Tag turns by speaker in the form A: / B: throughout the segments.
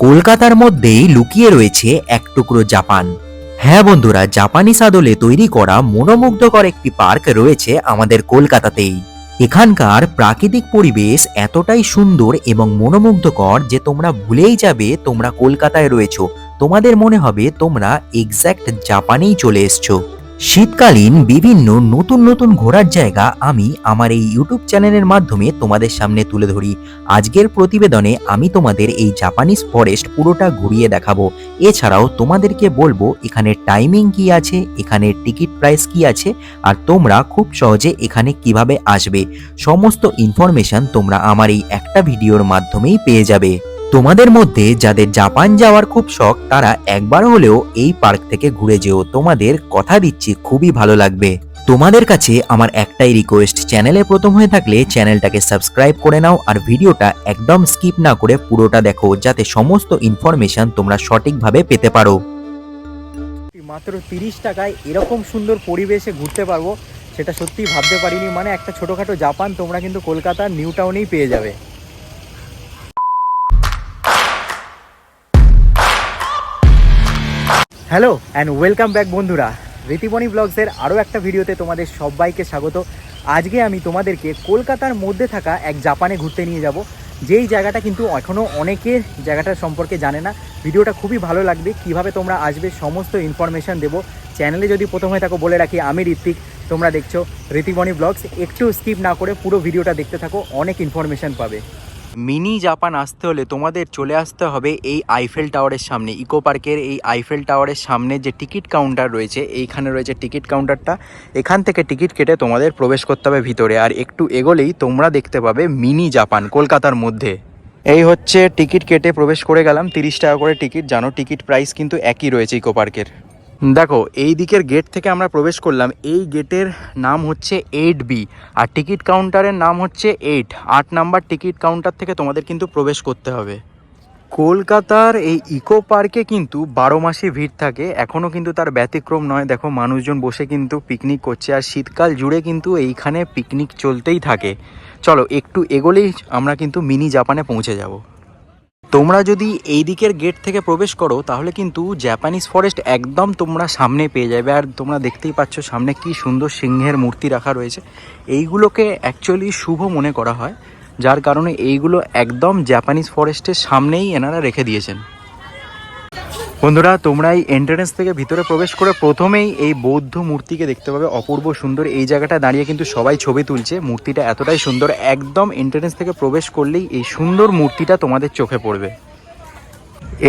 A: কলকাতার মধ্যেই লুকিয়ে রয়েছে এক টুকরো জাপান। হ্যাঁ বন্ধুরা, জাপানিজ আদলে তৈরি করা মনোমুগ্ধকর একটি পার্ক রয়েছে আমাদের কলকাতাতেই। এখানকার প্রাকৃতিক পরিবেশ এতটাই সুন্দর এবং মনোমুগ্ধকর যে তোমরা ভুলেই যাবে তোমরা কলকাতায় রয়েছো। তোমাদের মনে হবে তোমরা এক্স্যাক্ট জাপানেই চলে এসছো। শীতকালীন বিভিন্ন নতুন নতুন ঘোরার জায়গা আমি আমার এই ইউটিউব চ্যানেলের মাধ্যমে তোমাদের সামনে তুলে ধরি। আজকের প্রতিবেদনে আমি তোমাদের এই জাপানিজ ফরেস্ট পুরোটা ঘুরিয়ে দেখাবো। এছাড়াও তোমাদেরকে বলবো এখানে টাইমিং কি আছে, এখানে টিকিট প্রাইস কি আছে, আর তোমরা খুব সহজে এখানে কিভাবে আসবে। সমস্ত ইনফরমেশন তোমরা আমার এই একটা ভিডিওর মাধ্যমেই পেয়ে যাবে। তোমাদের মধ্যে যাদের জাপান যাওয়ার খুব শখ তারা একবার হলেও এই পার্ক থেকে ঘুরে যেও, তোমাদের কথা দিচ্ছি খুবই ভালো লাগবে। তোমাদের কাছে আমার একটাই রিকোয়েস্ট, চ্যানেলে প্রথম হয়ে থাকলে চ্যানেলটাকে সাবস্ক্রাইব করে নাও আর ভিডিওটা একদম স্কিপ না করে পুরোটা দেখো, যাতে সমস্ত ইনফরমেশন তোমরা সঠিকভাবে পেতে পারো।
B: মাত্র 30 টাকায় এরকম সুন্দর পরিবেশে ঘুরতে পারবো সেটা সত্যিই ভাবতে পারিনি। মানে একটা ছোটোখাটো জাপান তোমরা কিন্তু কলকাতার নিউ টাউনেই পেয়ে যাবে। হ্যালো অ্যান্ড ওয়েলকাম ব্যাক বন্ধুরা, ঋতিবনী ব্লগসের আরও একটা ভিডিওতে তোমাদের সবাইকে স্বাগত। আজকে আমি তোমাদেরকে কলকাতার মধ্যে থাকা এক জাপানে ঘুরতে নিয়ে যাব, যেই জায়গাটা কিন্তু এখনও অনেকে জায়গাটার সম্পর্কে জানে না। ভিডিওটা খুবই ভালো লাগবে, কিভাবে তোমরা আসবে সমস্ত ইনফরমেশান দেবো। চ্যানেলে যদি প্রথম হয়ে থাকো বলে রাখি, আমি ঋত্বিক, তোমরা দেখছো ঋতিবনী ব্লগস। একটু স্কিপ না করে পুরো ভিডিওটা দেখতে থাকো, অনেক ইনফরমেশান পাবে। মিনি জাপান আসতে হলে তোমাদের চলে আসতে হবে এই আইফেল টাওয়ারের সামনে, ইকো পার্কের এই আইফেল টাওয়ারের সামনে যে টিকিট কাউন্টার রয়েছে, এইখানে রয়েছে টিকিট কাউন্টারটা। এখান থেকে টিকিট কেটে তোমাদের প্রবেশ করতে হবে ভিতরে, আর একটু এগোলেই তোমরা দেখতে পাবে মিনি জাপান কলকাতার মধ্যে। এই হচ্ছে টিকিট কেটে প্রবেশ করে গেলাম, 30 টাকা করে টিকিট। জানো টিকিট প্রাইস কিন্তু একই রয়েছে ইকো পার্কের। দেখো এই দিকের গেট থেকে আমরা প্রবেশ করলাম, এই গেটের নাম হচ্ছে 8B আর টিকিট কাউন্টারের নাম হচ্ছে 8 নাম্বার টিকিট কাউন্টার থেকে তোমাদের কিন্তু প্রবেশ করতে হবে। কলকাতার এই ইকো পার্কে কিন্তু 12 মাসই ভিড় থাকে, এখনও কিন্তু তার ব্যতিক্রম নয়। দেখো মানুষজন বসে কিন্তু পিকনিক করছে, আর শীতকাল জুড়ে কিন্তু এইখানে পিকনিক চলতেই থাকে। চলো একটু এগোলেই আমরা কিন্তু মিনি জাপানে পৌঁছে যাব। তোমরা যদি এই দিকের গেট থেকে প্রবেশ করো তাহলে কিন্তু জাপানিজ ফরেস্ট একদম তোমরা সামনে পেয়ে যাবে। আর তোমরা দেখতেই পাচ্ছ সামনে কি সুন্দর সিংহের মূর্তি রাখা রয়েছে। এইগুলোকে অ্যাকচুয়ালি শুভ মনে করা হয়, যার কারণে এইগুলো একদম জাপানিজ ফরেস্টের সামনেই এনারা রেখে দিয়েছেন। বন্ধুরা তোমরা এই এন্ট্রান্স থেকে ভিতরে প্রবেশ করে প্রথমেই এই বৌদ্ধ মূর্তিকে দেখতে পাবে, অপূর্ব সুন্দর। এই জায়গাটা দাঁড়িয়ে কিন্তু সবাই ছবি তুলছে, মূর্তিটা এতটাই সুন্দর। একদম এন্ট্রান্স থেকে প্রবেশ করলেই এই সুন্দর মূর্তিটা তোমাদের চোখে পড়বে।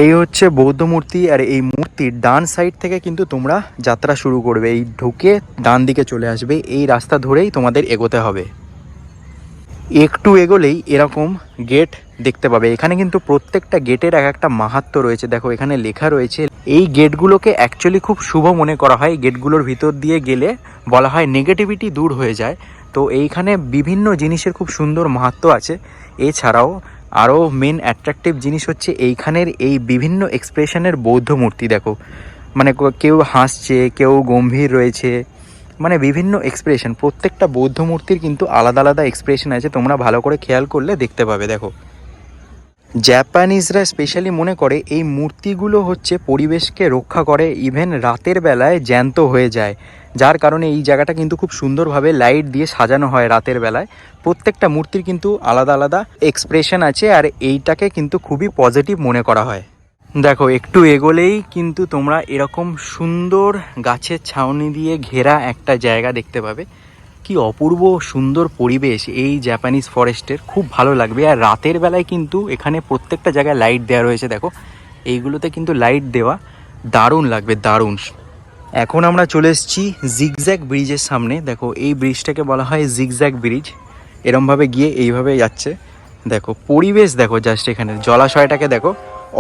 B: এই হচ্ছে বৌদ্ধ মূর্তি, আর এই মূর্তির ডান সাইড থেকে কিন্তু তোমরা যাত্রা শুরু করবে। এই ঢুকে ডান দিকে চলে আসবে, এই রাস্তা ধরেই তোমাদের এগোতে হবে। একটু এগোলেই এরকম গেট দেখতে পাবে। এখানে কিন্তু প্রত্যেকটা গেটের এক একটা মাহাত্ম্য রয়েছে। দেখো এখানে লেখা রয়েছে, এই গেটগুলোকে অ্যাকচুয়ালি খুব শুভ মনে করা হয়। গেটগুলোর ভিতর দিয়ে গেলে বলা হয় নেগেটিভিটি দূর হয়ে যায়। তো এইখানে বিভিন্ন জিনিসের খুব সুন্দর মাহাত্ম্য আছে। এছাড়াও আরও মেন অ্যাট্রাকটিভ জিনিস হচ্ছে এইখানের এই বিভিন্ন এক্সপ্রেশনের বৌদ্ধ মূর্তি। দেখো মানে কেউ হাসছে, কেউ গম্ভীর রয়েছে, মানে বিভিন্ন এক্সপ্রেশন। প্রত্যেকটা বৌদ্ধ মূর্তির কিন্তু আলাদা আলাদা এক্সপ্রেশন আছে, তোমরা ভালো করে খেয়াল করলে দেখতে পাবে। দেখো জাপানিজরা স্পেশালি মনে করে এই মূর্তিগুলো হচ্ছে পরিবেশকে রক্ষা করে, ইভেন রাতের বেলায় জ্যান্ত হয়ে যায়, যার কারণে এই জায়গাটা কিন্তু খুব সুন্দরভাবে লাইট দিয়ে সাজানো হয় রাতের বেলায়। প্রত্যেকটা মূর্তির কিন্তু আলাদা আলাদা এক্সপ্রেশন আছে, আর এইটাকে কিন্তু খুবই পজিটিভ মনে করা হয়। দেখো একটু এগোলেই কিন্তু তোমরা এরকম সুন্দর গাছের ছাউনি দিয়ে ঘেরা একটা জায়গা দেখতে পাবে। কি অপূর্ব সুন্দর পরিবেশ এই জাপানিজ ফরেস্টের, খুব ভালো লাগবে। আর রাতের বেলায় কিন্তু এখানে প্রত্যেকটা জায়গায় লাইট দেওয়া রয়েছে। দেখো এইগুলোতে কিন্তু লাইট দেওয়া, দারুণ লাগবে, দারুণ। এখন আমরা চলে এসেছি জিগজ্যাগ ব্রিজের সামনে। দেখো এই ব্রিজটাকে বলা হয় জিগজ্যাগ ব্রিজ। এরমভাবে গিয়ে এইভাবে যাচ্ছে। দেখো পরিবেশ দেখো, জাস্ট এখানে জলাশয়টাকে দেখো,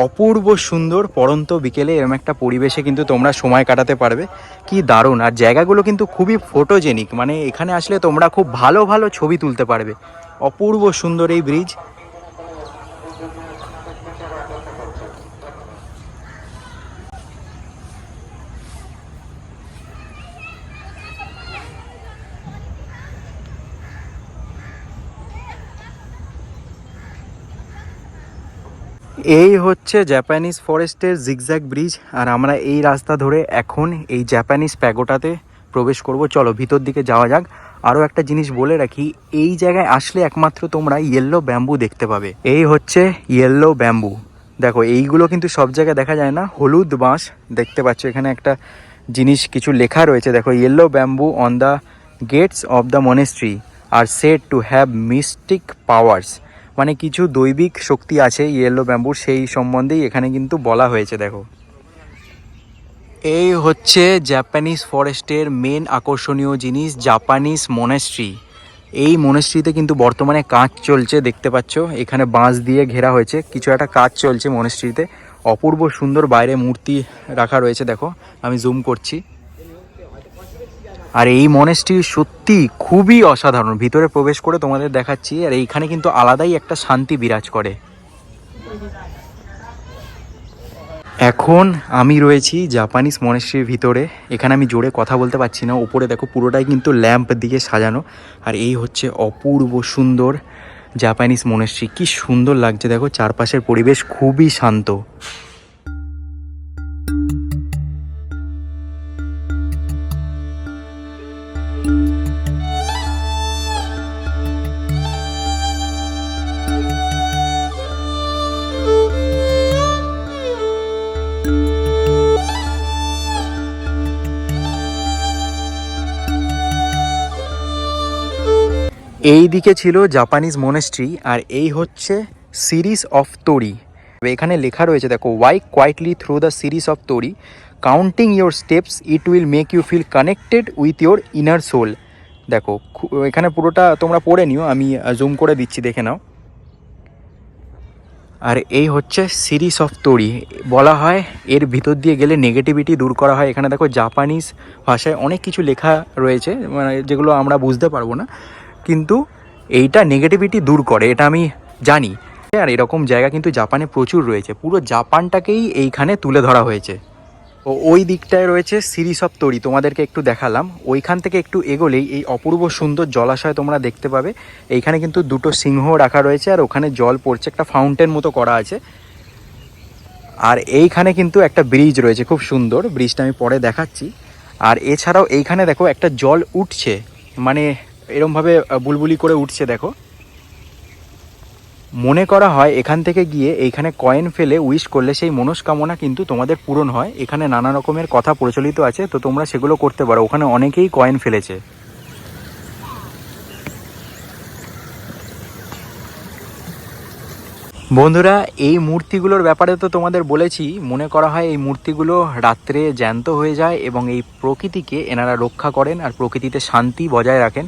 B: অপূর্ব সুন্দর। পড়ন্ত বিকেলে এরকম একটা পরিবেশে কিন্তু তোমরা সময় কাটাতে পারবে, কি দারুণ। আর জায়গাগুলো কিন্তু খুবই ফটোজেনিক, মানে এখানে আসলে তোমরা খুব ভালো ভালো ছবি তুলতে পারবে। অপূর্ব সুন্দর এই ব্রিজ। এই হচ্ছে জাপানিজ ফরেস্টের জিগজ্যাগ ব্রিজ, আর আমরা এই রাস্তা ধরে এখন এই জাপানিজ প্যাগোটাতে প্রবেশ করব। চলো ভিতর দিকে যাওয়া যাক। আরও একটা জিনিস বলে রাখি, এই জায়গায় আসলে একমাত্র তোমরা ইয়েলো ব্যাম্বু দেখতে পাবে। এই হচ্ছে ইয়েলো ব্যাম্বু, দেখো এইগুলো কিন্তু সব জায়গায় দেখা যায় না। হলুদ বাঁশ দেখতে পাচ্ছ, এখানে একটা জিনিস কিছু লেখা রয়েছে দেখো, yellow bamboo on the gates of the monastery are said to have mystic powers, মানে কিছু দৈবিক শক্তি আছে ইয়েলো ব্যাম্বুর, সেই সম্বন্ধেই এখানে কিন্তু বলা হয়েছে। দেখো এই হচ্ছে জাপানিজ ফরেস্টের মেন আকর্ষণীয় জিনিস, জাপানিজ মনেস্ট্রি। এই মনেস্ট্রিতে কিন্তু বর্তমানে কাজ চলছে, দেখতে পাচ্ছ এখানে বাঁশ দিয়ে ঘেরা হয়েছে, কিছু একটা কাজ চলছে মনেস্ট্রিতে। অপূর্ব সুন্দর বাইরে মূর্তি রাখা রয়েছে, দেখো আমি জুম করছি। আর এই মনেস্ট্রি সত্যি খুবই অসাধারণ, ভিতরে প্রবেশ করে তোমাদের দেখাচ্ছি। আর এইখানে কিন্তু আলাদাই একটা শান্তি বিরাজ করে। এখন আমি রয়েছি জাপানিজ মনেস্ট্রির ভিতরে। এখানে আমি জোরে কথা বলতে পারছি না, উপরে দেখো পুরোটাই কিন্তু ল্যাম্প দিয়ে সাজানো। আর এই হচ্ছে অপূর্ব সুন্দর জাপানিজ মনেস্ট্রি, কি সুন্দর লাগছে দেখো, চারপাশের পরিবেশ খুবই শান্ত। এই দিকে ছিল জাপানিজ মনেস্ট্রি, আর এই হচ্ছে সিরিজ অফ তোরি। এখানে লেখা রয়েছে দেখো, walk quietly through the series of torii, counting your steps it will make you feel connected with your inner soul. দেখো এখানে পুরোটা তোমরা পড়ে নিও, আমি জুম করে দিচ্ছি, দেখে নাও। আর এই হচ্ছে সিরিজ অফ তোরি, বলা হয় এর ভিতর দিয়ে গেলে নেগেটিভিটি দূর করা হয়। এখানে দেখো জাপানিজ ভাষায় অনেক কিছু লেখা রয়েছে, মানে যেগুলো আমরা বুঝতে পারবো না, কিন্তু এইটা নেগেটিভিটি দূর করে, এটা আমি জানি। আর এরকম জায়গা কিন্তু জাপানে প্রচুর রয়েছে, পুরো জাপানটাকেই এইখানে তুলে ধরা হয়েছে। ও ওই দিকটায় রয়েছে সিরিজ অফ তোরি, তোমাদেরকে একটু দেখালাম। ওইখান থেকে একটু এগোলেই এই অপূর্ব সুন্দর জলাশয় তোমরা দেখতে পাবে। এইখানে কিন্তু দুটো সিংহ রাখা রয়েছে, আর ওখানে জল পড়ছে, একটা ফাউন্টেন মতো করা আছে। আর এইখানে কিন্তু একটা ব্রিজ রয়েছে, খুব সুন্দর, ব্রিজটা আমি পরে দেখাচ্ছি। আর এছাড়াও এইখানে দেখো একটা জল উঠছে, মানে এরমভাবে বুলবুলি করে উঠছে দেখো। মনে করা হয় এখান থেকে গিয়ে এইখানে কয়েন ফেলে উইশ করলে সেই মনস্কামনা কিন্তু তোমাদের পূরণ হয়। এখানে নানা রকমের কথা প্রচলিত আছে, তো তোমরা সেগুলো করতে পারো, ওখানে অনেকেই কয়েন ফেলেছে। বন্ধুরা এই মূর্তিগুলোর ব্যাপারে তো তোমাদের বলেছি, মনে করা হয় এই মূর্তিগুলো রাত্রে জ্যান্ত হয়ে যায় এবং এই প্রকৃতিকে এনারা রক্ষা করেন আর প্রকৃতিতে শান্তি বজায় রাখেন।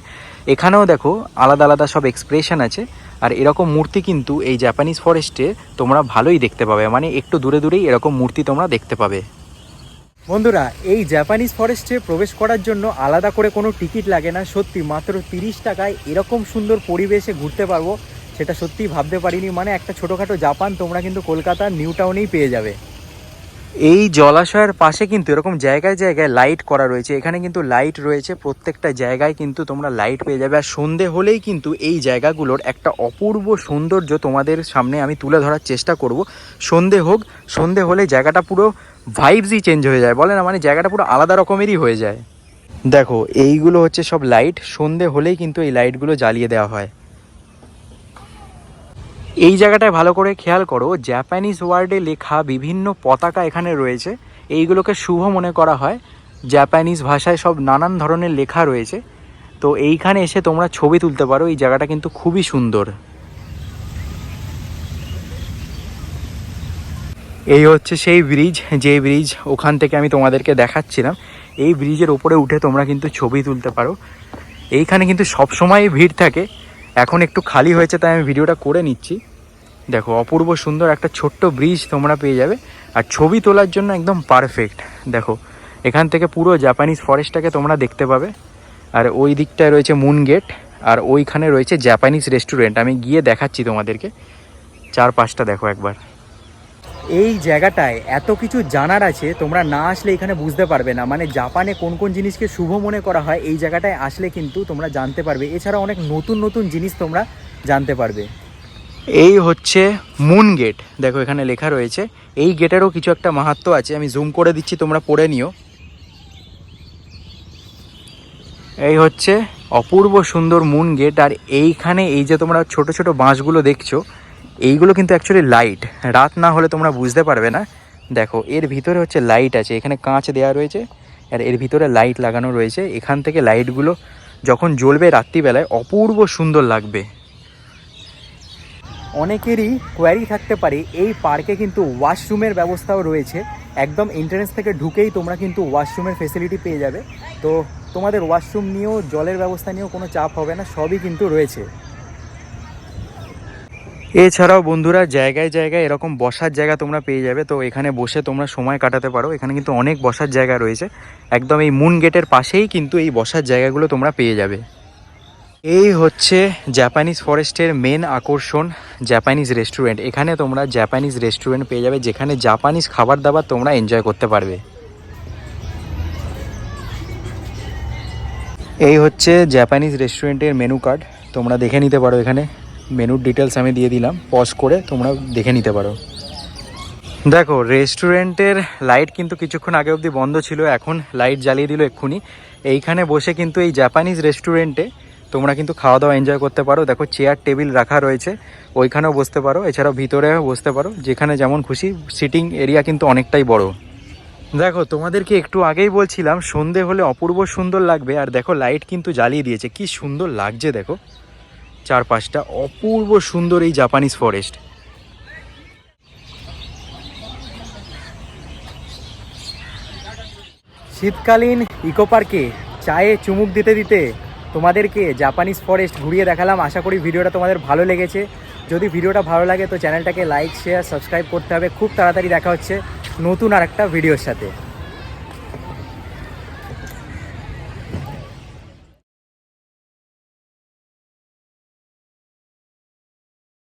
B: এখানেও দেখো আলাদা আলাদা সব এক্সপ্রেশন আছে। আর এরকম মূর্তি কিন্তু এই জাপানিজ ফরেস্টে তোমরা ভালোই দেখতে পাবে, মানে একটু দূরে দূরেই এরকম মূর্তি তোমরা দেখতে পাবে। বন্ধুরা এই জাপানিজ ফরেস্টে প্রবেশ করার জন্য আলাদা করে কোনো টিকিট লাগে না, সত্যি মাত্র 30 টাকায় এরকম সুন্দর পরিবেশে ঘুরতে পারবো, সেটা সত্যিই ভাবতে পারিনি। মানে একটা ছোটোখাটো জাপান তোমরা কিন্তু কলকাতার নিউ টাউনেই পেয়ে যাবে। এই জলাশয়ের পাশে কিন্তু এরকম জায়গায় জায়গায় লাইট করা রয়েছে, এখানে কিন্তু লাইট রয়েছে প্রত্যেকটা জায়গায়, কিন্তু তোমরা লাইট পেয়ে যাবে। আর সন্ধে হলেই কিন্তু এই জায়গাগুলোর একটা অপূর্ব সৌন্দর্য তোমাদের সামনে আমি তুলে ধরার চেষ্টা করব। সন্ধে হোক, সন্ধে হলে জায়গাটা পুরো ভাইবসই চেঞ্জ হয়ে যায়, বলে না, মানে জায়গাটা পুরো আলাদা রকমেরই হয়ে যায়। দেখো এইগুলো হচ্ছে সব লাইট, সন্ধে হলেই কিন্তু এই লাইটগুলো জ্বালিয়ে দেওয়া হয়। এই জায়গাটায় ভালো করে খেয়াল করো, জাপানিজ ওয়ার্ডে লেখা বিভিন্ন পতাকা এখানে রয়েছে, এইগুলোকে শুভ মনে করা হয়। জাপানিজ ভাষায় সব নানান ধরনের লেখা রয়েছে, তো এইখানে এসে তোমরা ছবি তুলতে পারো। এই জায়গাটা কিন্তু খুবই সুন্দর। এই হচ্ছে সেই ব্রিজ, যে ব্রিজ ওখান থেকে আমি তোমাদেরকে দেখাচ্ছিলাম। এই ব্রিজের ওপরে উঠে তোমরা কিন্তু ছবি তুলতে পারো। এইখানে কিন্তু সবসময় ভিড় থাকে, এখন একটু খালি হয়েছে তাই আমি ভিডিওটা করে নিচ্ছি। দেখো অপূর্ব সুন্দর একটা ছোট্ট ব্রিজ তোমরা পেয়ে যাবে, আর ছবি তোলার জন্য একদম পারফেক্ট। দেখো এখান থেকে পুরো জাপানিজ ফরেস্টটাকে তোমরা দেখতে পাবে। আর ওই দিকটায় রয়েছে মুন গেট, আর ওইখানে রয়েছে জাপানিজ রেস্টুরেন্ট, আমি গিয়ে দেখাচ্ছি তোমাদেরকে। চারপাশটা দেখো একবার। এই জায়গাটায় এত কিছু জানার আছে, তোমরা না আসলে এখানে বুঝতে পারবে না। মানে জাপানে কোন কোন জিনিসকে শুভ মনে করা হয়, এই জায়গাটায় আসলে কিন্তু তোমরা জানতে পারবে। এছাড়া অনেক নতুন নতুন জিনিস তোমরা জানতে পারবে। এই হচ্ছে মুন গেট, দেখো এখানে লেখা রয়েছে। এই গেটেরও কিছু একটা মাহাত্ম্য আছে, আমি জুম করে দিচ্ছি, তোমরা পড়ে নিও। এই হচ্ছে অপূর্ব সুন্দর মুন গেট। আর এইখানে এই যে তোমরা ছোট ছোট বাঁশগুলো দেখছো, এইগুলো কিন্তু অ্যাকচুয়ালি লাইট। রাত না হলে তোমরা বুঝতে পারবে না। দেখো এর ভিতরে হচ্ছে লাইট আছে, এখানে কাঁচ দেওয়া রয়েছে আর এর ভিতরে লাইট লাগানো রয়েছে। এখান থেকে লাইটগুলো যখন জ্বলবে রাত্রিবেলায় অপূর্ব সুন্দর লাগবে। অনেকেরই কোয়ারি থাকতে পারে, এই পার্কে কিন্তু ওয়াশরুমের ব্যবস্থাও রয়েছে। একদম এন্ট্রান্স থেকে ঢুকেই তোমরা কিন্তু ওয়াশরুমের ফেসিলিটি পেয়ে যাবে। তো তোমাদের ওয়াশরুম নিয়েও জলের ব্যবস্থা নিয়েও কোনো চাপ হবে না, সবই কিন্তু রয়েছে। এছাড়াও বন্ধুরা জায়গায় জায়গায় এরকম বসার জায়গা তোমরা পেয়ে যাবে। তো এখানে বসে তোমরা সময় কাটাতে পারো। এখানে কিন্তু অনেক বসার জায়গা রয়েছে, একদম এই মুন গেটের পাশেই কিন্তু এই বসার জায়গাগুলো তোমরা পেয়ে যাবে। এই হচ্ছে জাপানিজ ফরেস্টের মেন আকর্ষণ, জাপানিজ রেস্টুরেন্ট। এখানে তোমরা জাপানিজ রেস্টুরেন্ট পেয়ে যাবে, যেখানে জাপানিজ খাবার দাবার তোমরা এনজয় করতে পারবে। এই হচ্ছে জাপানিজ রেস্টুরেন্টের মেনু কার্ড, তোমরা দেখে নিতে পারো। এখানে মেনুর ডিটেলস আমি দিয়ে দিলাম, পজ করে তোমরা দেখে নিতে পারো। দেখো রেস্টুরেন্টের লাইট কিন্তু কিছুক্ষণ আগে অবধি বন্ধ ছিল, এখন লাইট জ্বালিয়ে দিল এক্ষুনি। এইখানে বসে কিন্তু এই জাপানিজ রেস্টুরেন্টে তোমরা কিন্তু খাওয়া দাওয়া এনজয় করতে পারো। দেখো চেয়ার টেবিল রাখা রয়েছে, ওইখানেও বসতে পারো, এছাড়াও ভিতরেও বসতে পারো, যেখানে যেমন খুশি। সিটিং এরিয়া কিন্তু অনেকটাই বড়। দেখো তোমাদেরকে একটু আগেই বলছিলাম সন্ধে হলে অপূর্ব সুন্দর লাগবে। আর দেখো লাইট কিন্তু জ্বালিয়ে দিয়েছে, কি সুন্দর লাগছে। দেখো চারপাশটা অপূর্ব সুন্দর এই জাপানিজ ফরেস্ট। শীতকালীন ইকো পার্কে চায়ে চুমুক দিতে দিতে তোমাদেরকে জাপানিজ ফরেস্ট ঘুরিয়ে দেখালাম। আশা করি ভিডিওটা তোমাদের ভালো লেগেছে। যদি ভিডিওটা ভালো লাগে তো চ্যানেলটাকে লাইক শেয়ার সাবস্ক্রাইব করতে হবে। খুব তাড়াতাড়ি দেখা হচ্ছে নতুন আর একটা ভিডিওর সাথে।